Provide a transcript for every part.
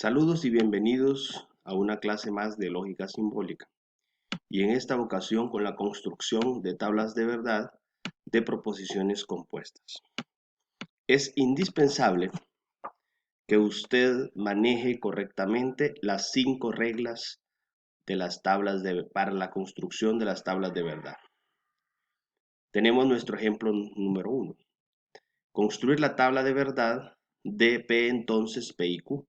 Saludos y bienvenidos a una clase más de lógica simbólica, y en esta ocasión con la construcción de tablas de verdad de proposiciones compuestas. Es indispensable que usted maneje correctamente las 5 reglas de las tablas para la construcción de las tablas de verdad. Tenemos nuestro ejemplo número 1. Construir la tabla de verdad de P entonces P y Q.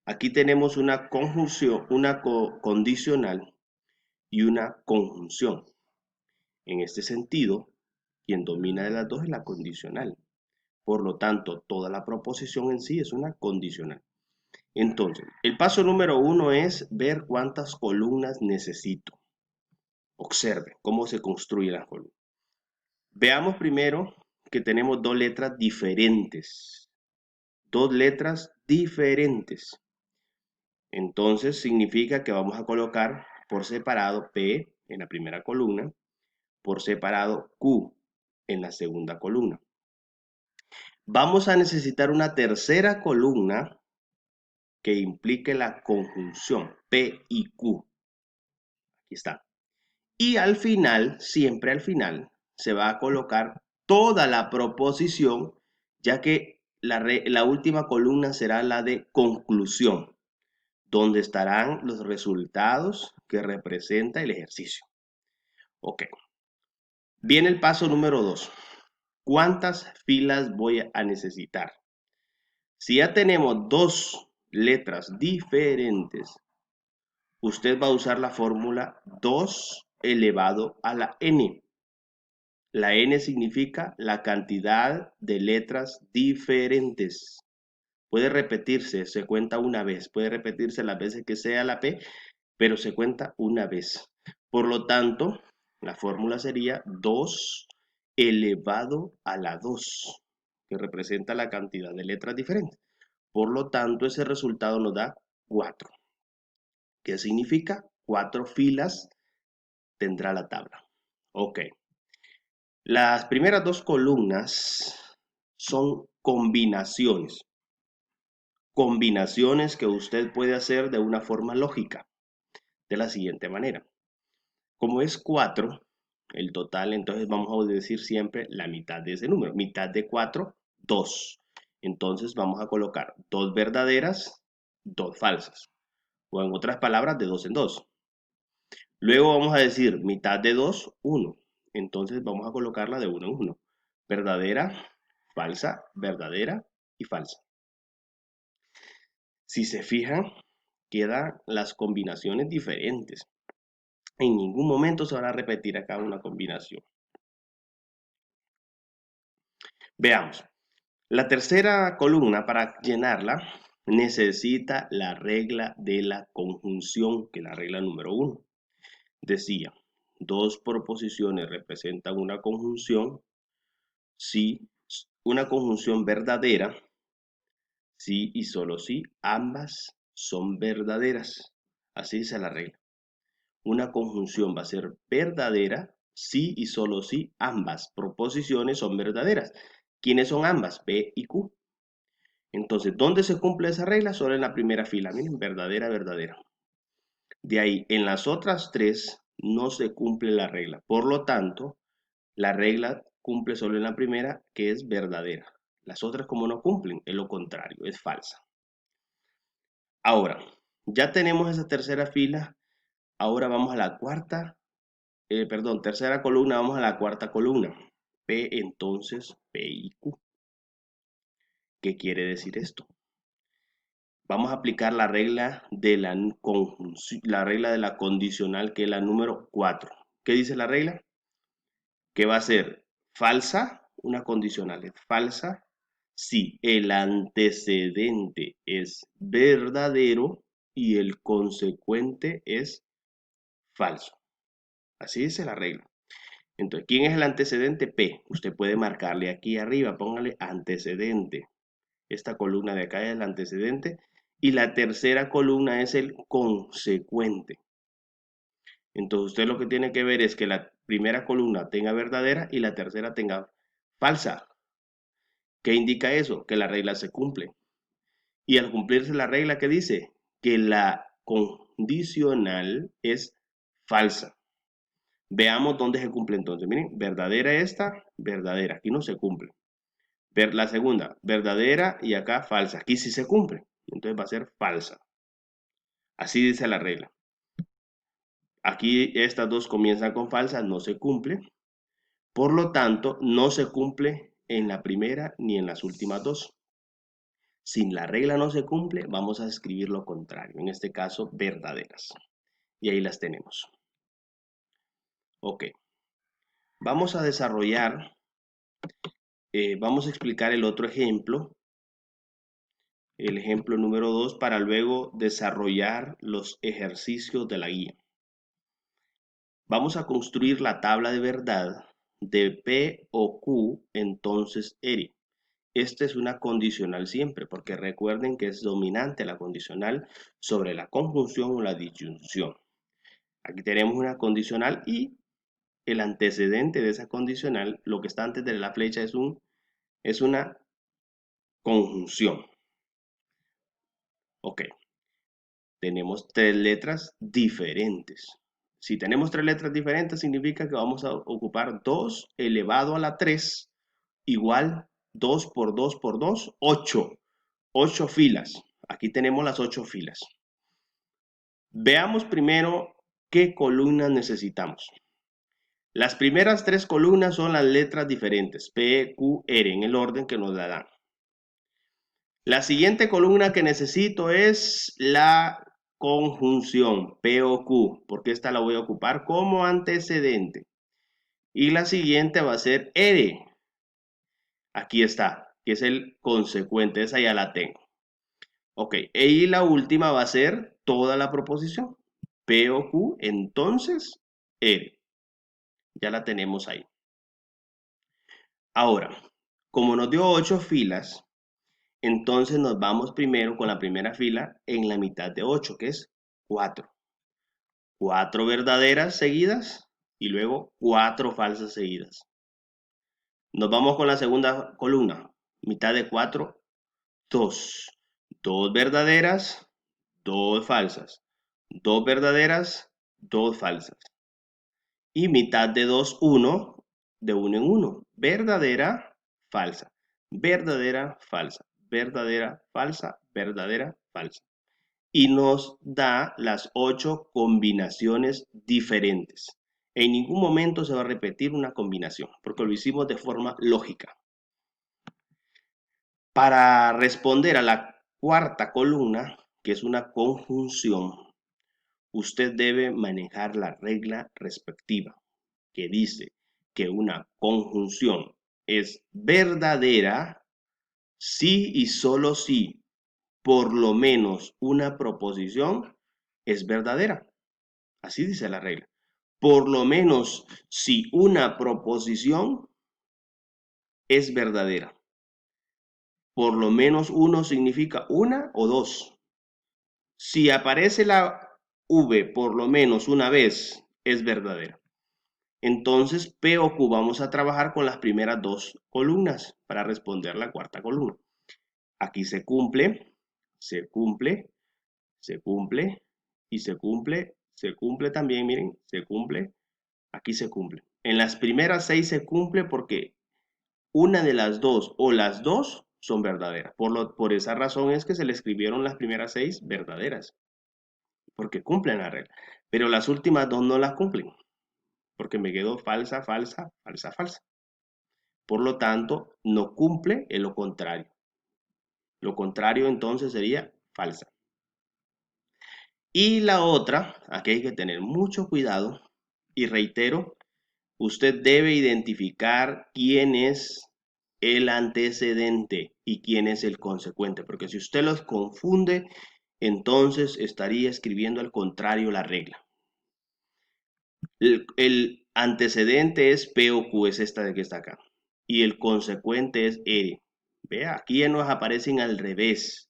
Aquí tenemos una conjunción, una condicional y una conjunción. En este sentido, quien domina de las dos es la condicional. Por lo tanto, toda la proposición en sí es una condicional. Entonces, el paso número 1 es ver cuántas columnas necesito. Observe cómo se construyen las columnas. Veamos primero que tenemos dos letras diferentes. Dos letras diferentes. Entonces significa que vamos a colocar por separado P en la primera columna, por separado Q en la segunda columna. Vamos a necesitar una tercera columna que implique la conjunción P y Q. Aquí está. Y al final, siempre al final, se va a colocar toda la proposición, ya que la última columna será la de conclusión, donde estarán los resultados que representa el ejercicio. Ok. Viene el paso número 2. ¿Cuántas filas voy a necesitar? Si ya tenemos dos letras diferentes, usted va a usar la fórmula 2 elevado a la n. La n significa la cantidad de letras diferentes. Puede repetirse, se cuenta una vez. Puede repetirse las veces que sea la P, pero se cuenta una vez. Por lo tanto, la fórmula sería 2 elevado a la 2, que representa la cantidad de letras diferentes. Por lo tanto, ese resultado nos da 4. ¿Qué significa? 4 filas tendrá la tabla. Ok. Las primeras dos columnas son combinaciones. Combinaciones que usted puede hacer de una forma lógica, de la siguiente manera. Como es 4, el total, entonces vamos a decir siempre la mitad de ese número. Mitad de 4, 2. Entonces vamos a colocar 2 verdaderas, 2 falsas. O en otras palabras, de 2 en 2. Luego vamos a decir mitad de 2, 1. Entonces vamos a colocarla de 1 en 1. Verdadera, verdadera y falsa. Si se fijan, quedan las combinaciones diferentes. En ningún momento se van a repetir acá una combinación. Veamos. La tercera columna, para llenarla, necesita la regla de la conjunción, que es la regla número 1. Decía, dos proposiciones representan una conjunción si una conjunción verdadera, si y solo si ambas son verdaderas. Así dice la regla. Una conjunción va a ser verdadera si y solo si ambas proposiciones son verdaderas. ¿Quiénes son ambas? P y Q. Entonces, ¿dónde se cumple esa regla? Solo en la primera fila. Miren, verdadera, verdadera. De ahí, en las otras tres no se cumple la regla. Por lo tanto, la regla cumple solo en la primera, que es verdadera. Las otras, como no cumplen, es lo contrario, es falsa. Ahora, ya tenemos esa tercera fila. Ahora vamos a la tercera columna, vamos a la cuarta columna. P entonces, P y Q. ¿Qué quiere decir esto? Vamos a aplicar la regla de la condicional, que es la número 4. ¿Qué dice la regla? Que va a ser falsa, una condicional es falsa, si el antecedente es verdadero y el consecuente es falso. Así dice la regla. Entonces, ¿quién es el antecedente? P. Usted puede marcarle aquí arriba, póngale antecedente. Esta columna de acá es el antecedente y la tercera columna es el consecuente. Entonces usted lo que tiene que ver es que la primera columna tenga verdadera y la tercera tenga falsa. ¿Qué indica eso? Que la regla se cumple. Y al cumplirse la regla, ¿qué dice? Que la condicional es falsa. Veamos dónde se cumple entonces. Miren, verdadera esta, verdadera. Aquí no se cumple. La segunda, verdadera y acá falsa. Aquí sí se cumple. Entonces va a ser falsa. Así dice la regla. Aquí estas dos comienzan con falsa, no se cumple. Por lo tanto, no se cumple en la primera ni en las últimas dos. Si la regla no se cumple, vamos a escribir lo contrario. En este caso, verdaderas. Y ahí las tenemos. Ok. Vamos a desarrollar, vamos a explicar el otro ejemplo. El ejemplo número 2 para luego desarrollar los ejercicios de la guía. Vamos a construir la tabla de verdad de P o Q, entonces R. Esta es una condicional siempre, porque recuerden que es dominante la condicional sobre la conjunción o la disyunción. Aquí tenemos una condicional y el antecedente de esa condicional, lo que está antes de la flecha es una conjunción. Ok, tenemos tres letras diferentes. Si tenemos tres letras diferentes, significa que vamos a ocupar 2 elevado a la 3 igual 2 por 2 por 2, 8. 8 filas. Aquí tenemos las 8 filas. Veamos primero qué columnas necesitamos. Las primeras tres columnas son las letras diferentes, P, Q, R, en el orden que nos la dan. La siguiente columna que necesito es la conjunción, P o Q, porque esta la voy a ocupar como antecedente. Y la siguiente va a ser R. Aquí está, que es el consecuente, esa ya la tengo. Ok, y la última va a ser toda la proposición. P o Q, entonces R. Ya la tenemos ahí. Ahora, como nos dio 8 filas, entonces nos vamos primero con la primera fila en la mitad de 8, que es 4. 4 verdaderas seguidas y luego 4 falsas seguidas. Nos vamos con la segunda columna. Mitad de 4, 2. 2 verdaderas, 2 falsas. 2 verdaderas, 2 falsas. Y mitad de 2, 1, de 1 en 1. Verdadera, falsa. Verdadera, falsa. Verdadera, falsa. Verdadera, falsa. Y nos da las 8 combinaciones diferentes. En ningún momento se va a repetir una combinación, porque lo hicimos de forma lógica. Para responder a la cuarta columna, que es una conjunción, usted debe manejar la regla respectiva, que dice que una conjunción es verdadera si y solo si por lo menos una proposición es verdadera. Así dice la regla. Por lo menos si una proposición es verdadera. Por lo menos uno significa una o dos. Si aparece la V por lo menos una vez, es verdadera. Entonces, P o Q vamos a trabajar con las primeras dos columnas para responder la cuarta columna. Aquí se cumple, se cumple, se cumple y se cumple también, miren, se cumple, aquí se cumple. En las primeras 6 se cumple porque una de las dos o las dos son verdaderas. Por esa razón es que se le escribieron las primeras 6 verdaderas, porque cumplen la regla. Pero las últimas dos no las cumplen, porque me quedó falsa, falsa, falsa, falsa. Por lo tanto, no cumple en lo contrario. Lo contrario entonces sería falsa. Y la otra, aquí hay que tener mucho cuidado y reitero, usted debe identificar quién es el antecedente y quién es el consecuente, porque si usted los confunde, entonces estaría escribiendo al contrario la regla. El antecedente es P o Q, es esta de que está acá, y el consecuente es R. Vea, aquí ya nos aparecen al revés.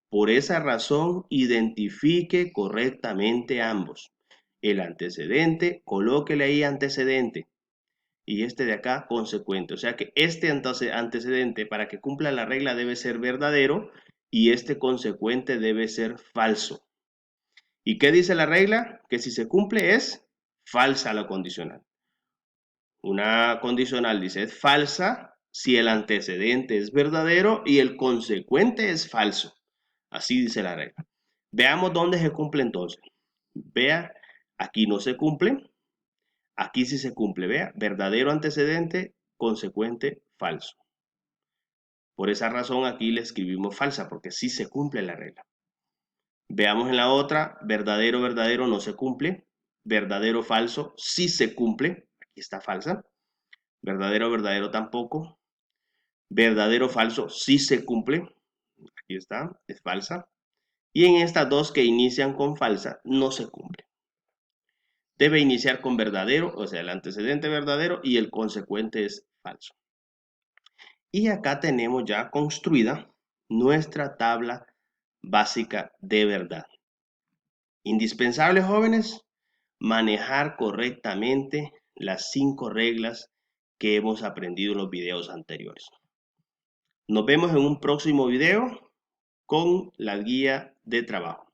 Por esa razón, identifique correctamente ambos. El antecedente, colóquele ahí antecedente. Y este de acá, consecuente. O sea que este antecedente, para que cumpla la regla, debe ser verdadero. y este consecuente debe ser falso. ¿Y qué dice la regla? Que si se cumple es falsa la condicional. Una condicional dice es falsa si el antecedente es verdadero y el consecuente es falso. Así dice la regla. Veamos dónde se cumple entonces. Vea, aquí no se cumple, aquí sí se cumple. Vea, verdadero antecedente, consecuente falso. Por esa razón aquí le escribimos falsa, porque sí se cumple la regla. Veamos en la otra, verdadero, verdadero no se cumple. Verdadero, falso, sí se cumple. Aquí está falsa. Verdadero, verdadero tampoco. Verdadero, falso, sí se cumple. Aquí está, es falsa. Y en estas dos que inician con falsa, no se cumple. Debe iniciar con verdadero, o sea, el antecedente verdadero y el consecuente es falso. Y acá tenemos ya construida nuestra tabla básica de verdad. Indispensable, jóvenes, manejar correctamente las 5 reglas que hemos aprendido en los videos anteriores. Nos vemos en un próximo video con la guía de trabajo.